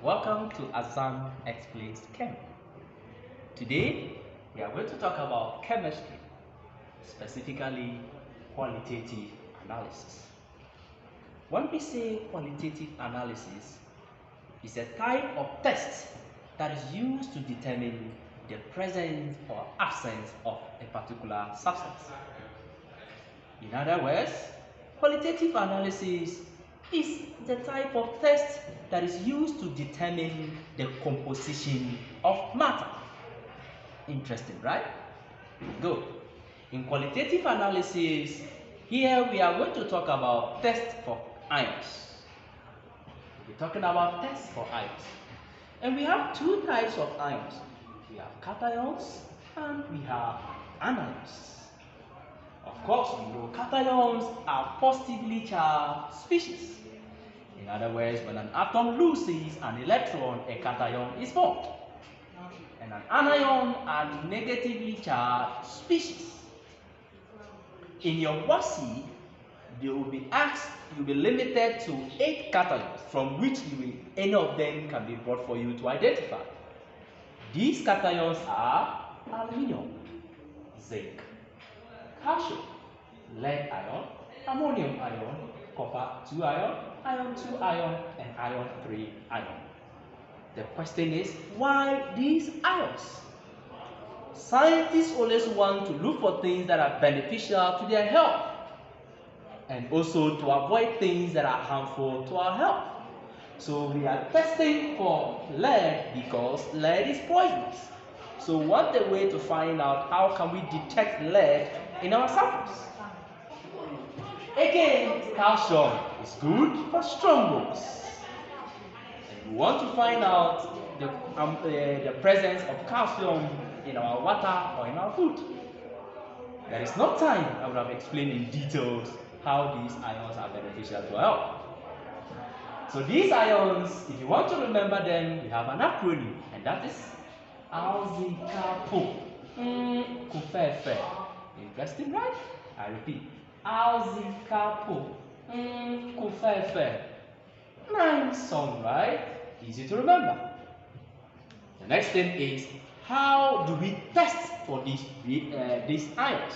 Welcome to Azam Explains Chem. Today we are going to talk about chemistry, specifically qualitative analysis. When we say qualitative analysis, it's a type of test that is used to determine the presence or absence of a particular substance. In other words, qualitative analysis is the type of test that is used to determine the composition of matter. Interesting, right? Good. In qualitative analysis, here we are going to talk about tests for ions. We're talking about tests for ions. And we have two types of ions. We have cations and we have anions. Of course, we know cations are positively charged species. In other words, when an atom loses an electron, a cation is formed. And an anion are negatively charged species. In your WASI, you will be limited to 8 cations, from which any of them can be brought for you to identify. These cations are aluminium, zinc, calcium, lead ion, ammonium ion, copper 2 ion, iron 2 ion, and iron 3 ion. The question is, why these ions? Scientists always want to look for things that are beneficial to their health and also to avoid things that are harmful to our health. So we are testing for lead because lead is poisonous. So what the way to find out how can we detect lead in our samples? Again, calcium is good for strong bones. And we want to find out the presence of calcium in our water or in our food. There is no time I would have explained in details how these ions are beneficial to our health. So these ions, if you want to remember them, we have an acronym, and that is ALZICAPO. Kufefe. Interesting, right? I repeat. ALZICAPO. Kufefe. Nice song, right? Easy to remember. The next thing is, how do we test for these ions?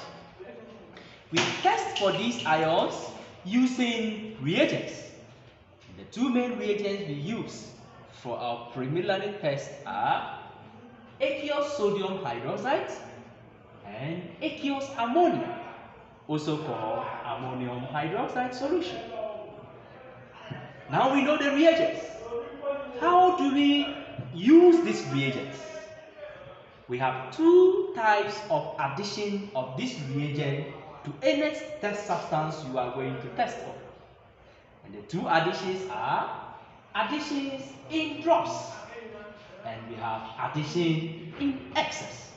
We test for these ions using reagents. The two main reagents we use for our preliminary test are aqueous sodium hydroxide and aqueous ammonia, also called ammonium hydroxide solution. Now we know the reagents. How do we use these reagents? We have two types of addition of this reagent to any test substance you are going to test for. And the two additions are additions in drops and we have addition in excess.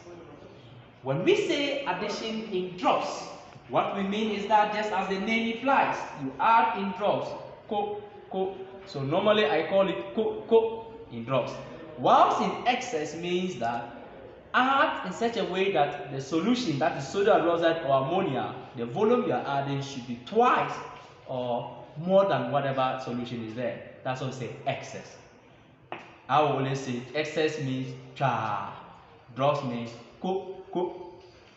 When we say addition in drops, what we mean is that just as the name implies, you add in drops, co. So normally I call it co in drops. Whilst in excess means that add in such a way that the solution, that is sodium hydroxide or ammonia, the volume you are adding should be twice or more than whatever solution is there. That's what we say excess. I will always say excess means cha, drops means co.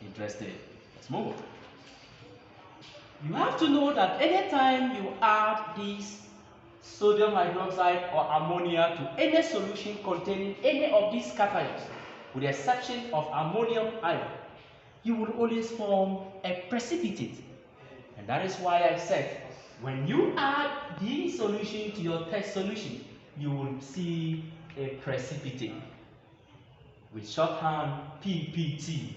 Interesting. Let's move on. You have to know that anytime you add this sodium hydroxide or ammonia to any solution containing any of these cations, with the exception of ammonium ion, you will always form a precipitate. And that is why I said, when you add this solution to your test solution, you will see a precipitate. With shorthand PPT.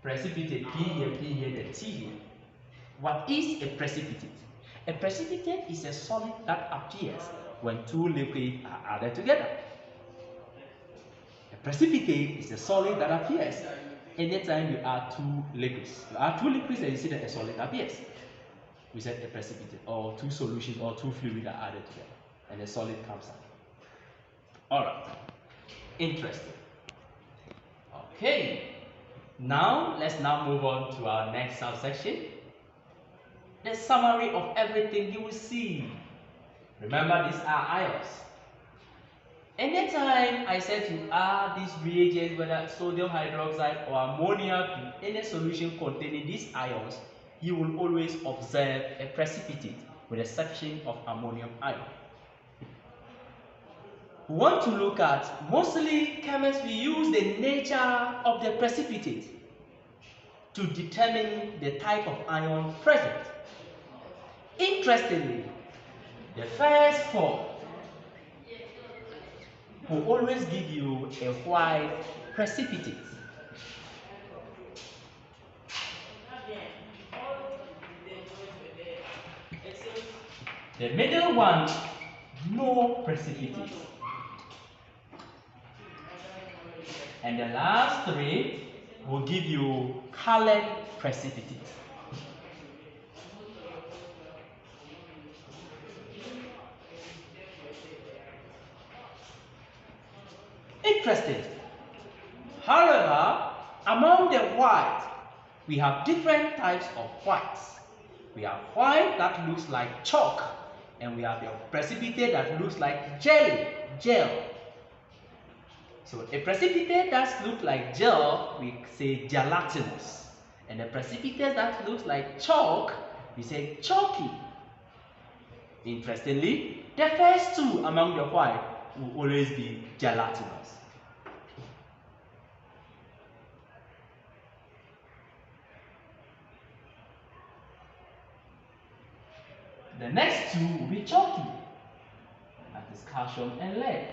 Precipitate, P here, the T here. What is a precipitate? A precipitate is a solid that appears when two liquids are added together. A precipitate is a solid that appears anytime you add two liquids. You add two liquids and you see that a solid appears. We said a precipitate, or two solutions or two fluids are added together and a solid comes out. Alright. Interesting. Okay. Now let's move on to our next subsection. The summary of everything you will see. Remember, these are ions. Anytime I said to add these reagents, whether sodium hydroxide or ammonia to any solution containing these ions, you will always observe a precipitate with the exception of ammonium ion. We want to look at, mostly chemists, we use the nature of the precipitate to determine the type of ion present. Interestingly, the first four will always give you a white precipitate. The middle one, no precipitate. And the last three will give you colored precipitate. Interesting. However, among the white, we have different types of whites. We have white that looks like chalk, and we have the precipitate that looks like gel. So a precipitate that looks like gel, we say gelatinous. And a precipitate that looks like chalk, we say chalky. Interestingly, the first two among the white will always be gelatinous. The next two will be chalky, that is calcium and lead.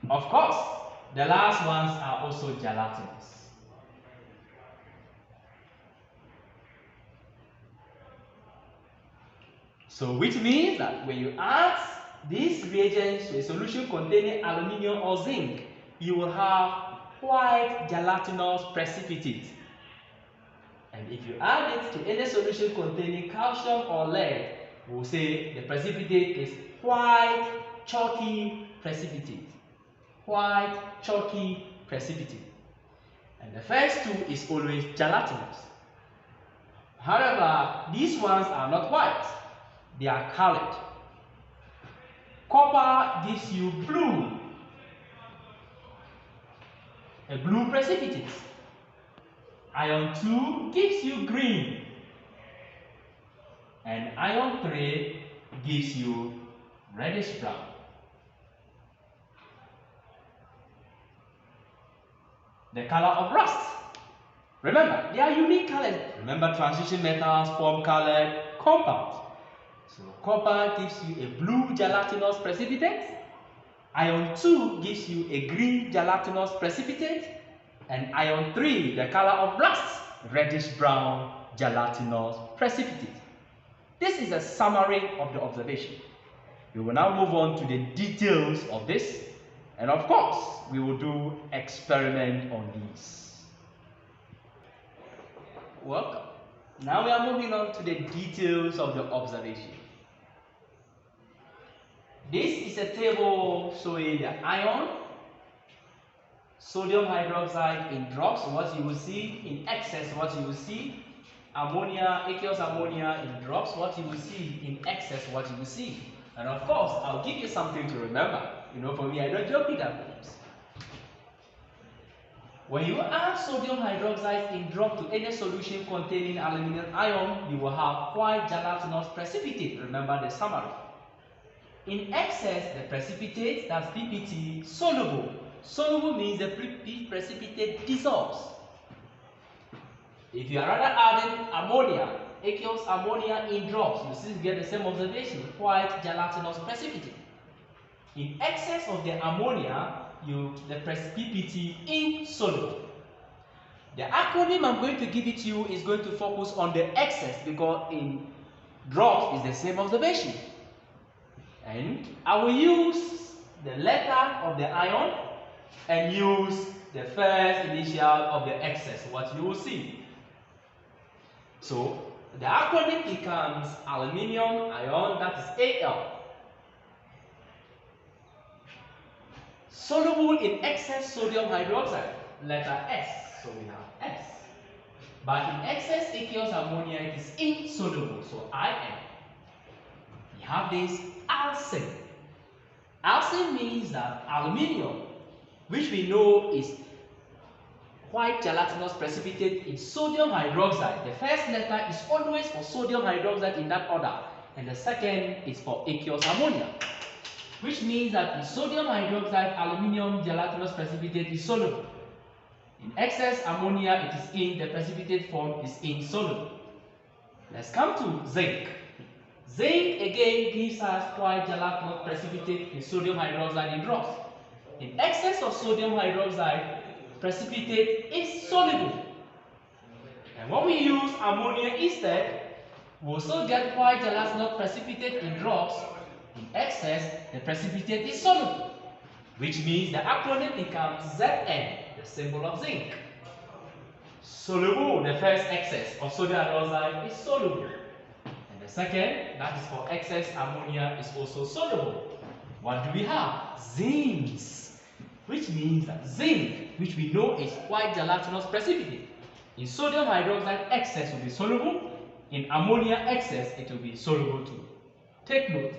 Of course, the last ones are also gelatinous. So which means that when you add these reagents to a solution containing aluminium or zinc, you will have white gelatinous precipitate. And if you add it to any solution containing calcium or lead, we'll say the precipitate is white chalky precipitate. White chalky precipitate. And the first two is always gelatinous. However, these ones are not white, they are colored. Copper gives you blue, a blue precipitate. Iron 2 gives you green, and iron 3 gives you reddish brown. The color of rust. Remember, they are unique colors. Remember, transition metals form colored compounds. So copper gives you a blue gelatinous precipitate. Iron 2 gives you a green gelatinous precipitate. And iron 3, the color of rust, reddish brown gelatinous precipitate. This is a summary of the observation. We will now move on to the details of this. And of course, we will do experiment on these. Welcome. Now we are moving on to the details of the observation. This is a table showing the ion, sodium hydroxide in drops, what you will see, in excess, what you will see, ammonia, aqueous ammonia in drops, what you will see, in excess, what you will see. And of course, I'll give you something to remember. You know, for me, I don't joke with that names. When you add sodium hydroxide in drop to any solution containing aluminum ion, you will have white gelatinous precipitate. Remember the summary. In excess, the precipitate, that's PPT, soluble. Soluble means the precipitate dissolves. If you are rather adding ammonia, aqueous ammonia in drops, you still get the same observation, white gelatinous precipitate. In excess of the ammonia, the PPT insoluble. The acronym I'm going to give it to you is going to focus on the excess because in drops is the same observation. And I will use the letter of the ion and use the first initial of the excess, what you will see. So the acronym becomes aluminium ion, that is Al. Soluble in excess sodium hydroxide, letter S, so we have S. But in excess aqueous ammonia, it is insoluble, so In. We have this arsen, Acid means that aluminium, which we know is white gelatinous precipitate in sodium hydroxide. The first letter is always for sodium hydroxide in that order, and the second is for aqueous ammonia, which means that in sodium hydroxide, aluminium gelatinous precipitate is soluble. In excess ammonia, it is in the precipitate form is insoluble. Let's come to zinc. Zinc again gives us white gelatinous precipitate in sodium hydroxide in drops. In excess of sodium hydroxide, precipitate is soluble. And when we use ammonia instead, we also get white gelatinous precipitate in drops. In excess, the precipitate is soluble, which means the acronym becomes Zn, the symbol of zinc. Soluble, the first excess of sodium hydroxide is soluble. And the second, that is for excess ammonia, is also soluble. What do we have? Zincs, which means that zinc, which we know is white gelatinous precipitate. In sodium hydroxide, excess will be soluble. In ammonia excess, it will be soluble too. Take note,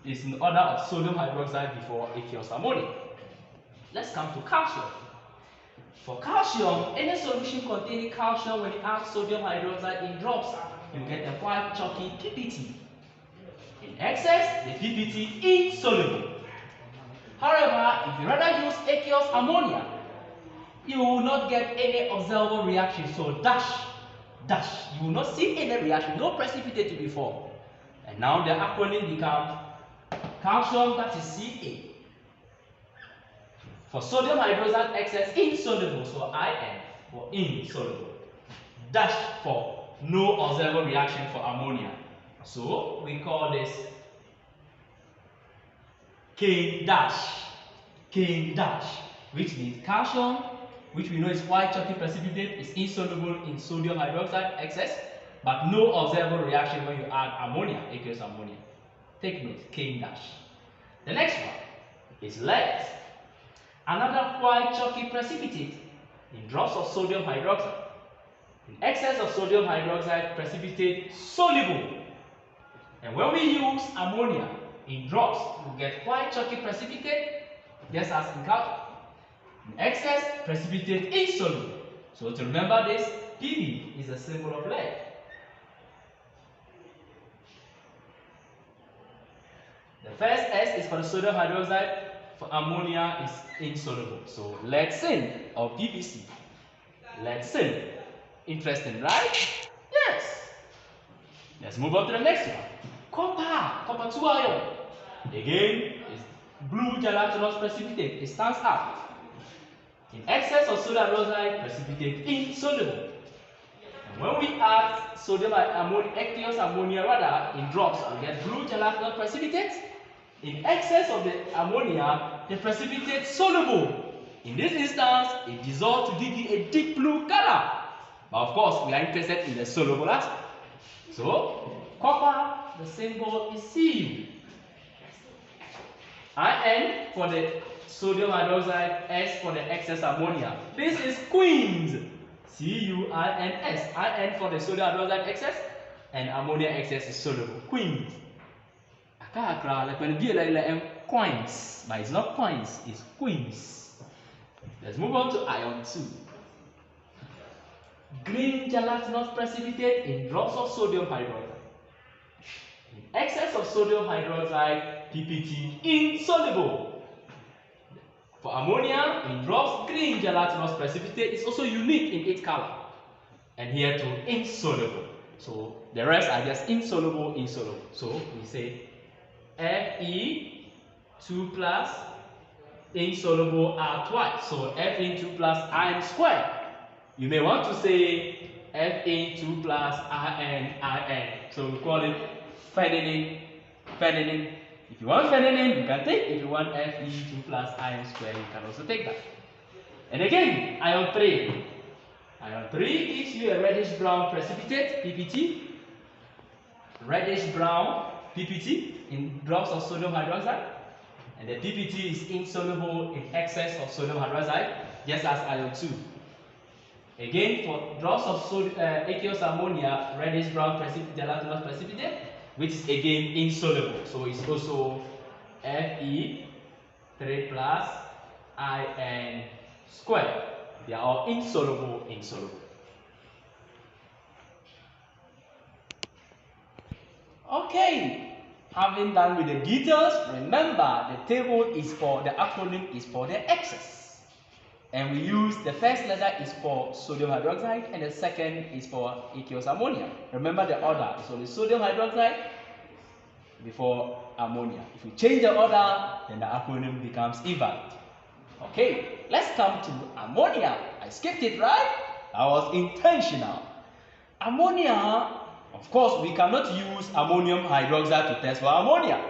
it's in order of sodium hydroxide before aqueous ammonia. Let's come to calcium. For calcium, any solution containing calcium, when you add sodium hydroxide in drops, you get a white chalky PPT. In excess, the PPT is insoluble. However, if you rather use aqueous ammonia, you will not get any observable reaction. So dash, you will not see any reaction, no precipitate to be formed. And now the acronym becomes calcium, that is Ca. For sodium hydroxide excess, insoluble, so In for insoluble. Dash for no observable reaction for ammonia. So we call this K dash, which means calcium, which we know is white chalky precipitate, is insoluble in sodium hydroxide excess, but no observable reaction when you add ammonia, aqueous ammonia. Take note, K dash. The next one is lead. Another white chalky precipitate in drops of sodium hydroxide. In excess of sodium hydroxide, precipitate soluble. And when we use ammonia in drops, we get white chalky precipitate, just as in calcium. In excess, precipitate insoluble. So to remember this, Pb is a symbol of lead. The first S is for the sodium hydroxide, for ammonia is insoluble. So lead zinc or PPC. Lead zinc. Interesting, right? Yes. Let's move on to the next one. Copper 2 ion. Again, is blue gelatinous precipitate. It stands out. In excess of sodium hydroxide, precipitate insoluble. And when we add sodium ammonia, aqueous ammonia rather, in drops, we get blue gelatinous precipitate. In excess of the ammonia, the precipitate soluble. In this instance, it dissolves to give you a deep blue color. But of course, we are interested in the soluble aspect. So, copper, the symbol is Cu. In for the sodium hydroxide, S for the excess ammonia. This is Queens. Cuins. In for the sodium hydroxide excess, and ammonia excess is soluble. Queens. Like coins, but it's not coins, it's queens. Let's move on to ion 2. Green gelatinous precipitate in drops of sodium hydroxide. In excess of sodium hydroxide, PPT insoluble. For ammonia, in drops, green gelatinous precipitate is also unique in its color. And here too, insoluble. So the rest are just insoluble. So we say Fe2 plus insoluble are twice. So Fe2 plus iron squared. You may want to say Fe2 plus In. So we call it phenylene. If you want phenylene, you can take. If you want Fe2 plus iron squared, you can also take that. And again, ion 3. Ion 3 gives you a reddish brown precipitate, PPT. Reddish brown PPT in drops of sodium hydroxide, and the PPT is insoluble in excess of sodium hydroxide, just as ion 2. Again, for drops of aqueous ammonia, reddish brown gelatinous precipitate, which is again insoluble. So it's also Fe 3 plus In squared. They are all insoluble. Okay, having done with the details, remember the table is for the acronym is for the excess. And we use the first letter is for sodium hydroxide and the second is for aqueous ammonia. Remember the order is only sodium hydroxide before ammonia. If you change the order, then the acronym becomes invalid. Okay, let's come to ammonia. I skipped it, right? That was intentional. Ammonia, of course, we cannot use ammonium hydroxide to test for ammonia.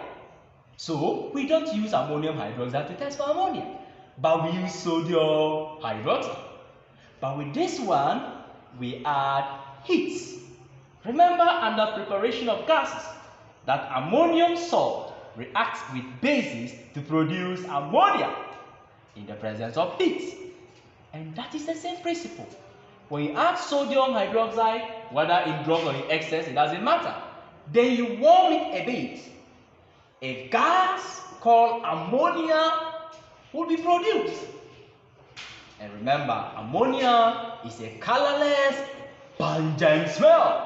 So we don't use ammonium hydroxide to test for ammonia, but we use sodium hydroxide. But with this one, we add heat. Remember, under preparation of gases, that ammonium salt reacts with bases to produce ammonia in the presence of heat. And that is the same principle. When you add sodium hydroxide, whether in drops or in excess, it doesn't matter. Then you warm it a bit. A gas called ammonia will be produced. And remember, ammonia is a colorless, pungent smell.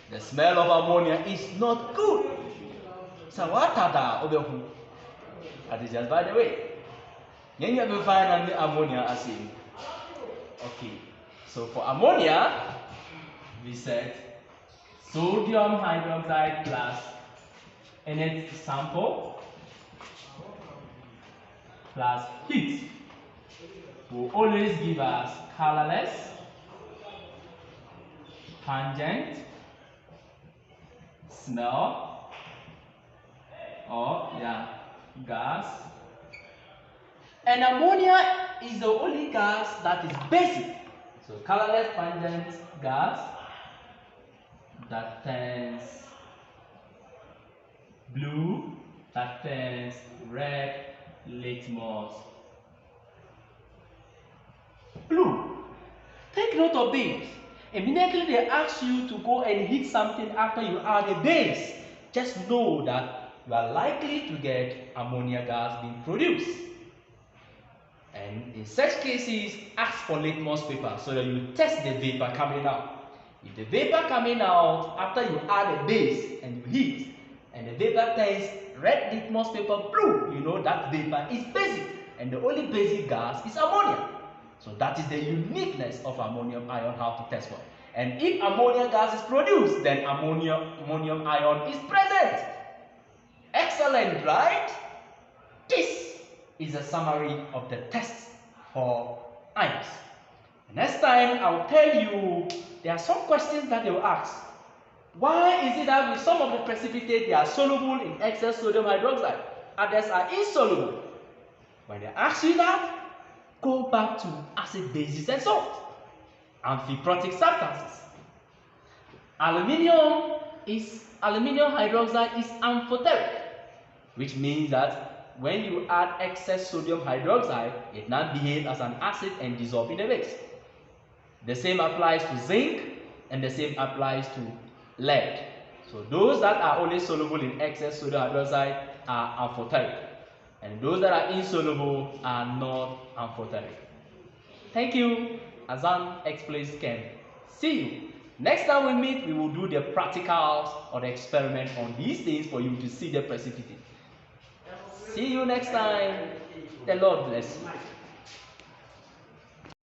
The smell of ammonia is not good. So what are the that is just by the way. You will find ammonia as in. Okay, so for ammonia, we said sodium hydroxide plus in its sample plus heat will always give us colorless, pungent smell or gas. And ammonia is the only gas that is basic. So colorless, pungent gas that turns blue, that turns red, litmus blue. Take note of this. Immediately they ask you to go and heat something after you add a base. Just know that you are likely to get ammonia gas being produced. And in such cases, ask for litmus paper so that you test the vapor coming out. If the vapor coming out after you add a base and you heat, and the vapor turns red litmus paper blue, you know that vapor is basic, and the only basic gas is ammonia. So that is the uniqueness of ammonium ion, how to test for it. And if ammonia gas is produced, then ammonium ion is present. Excellent, right? This is a summary of the test for ions. Next time, I'll tell you there are some questions that they will ask. Why is it that with some of the precipitate they are soluble in excess sodium hydroxide, others are insoluble? When they ask you that, go back to acid, bases, and salt, amphiprotic substances. Aluminium hydroxide is amphoteric, which means that when you add excess sodium hydroxide, it now behaves as an acid and dissolves in the base. The same applies to zinc and the same applies to lead. So those that are only soluble in excess sodium hydroxide are amphoteric, and those that are insoluble are not amphoteric. Thank you. Azan explains chem. See you. Next time we meet, we will do the practicals or the experiment on these things for you to see the precipitate. See you next time. The Lord bless you.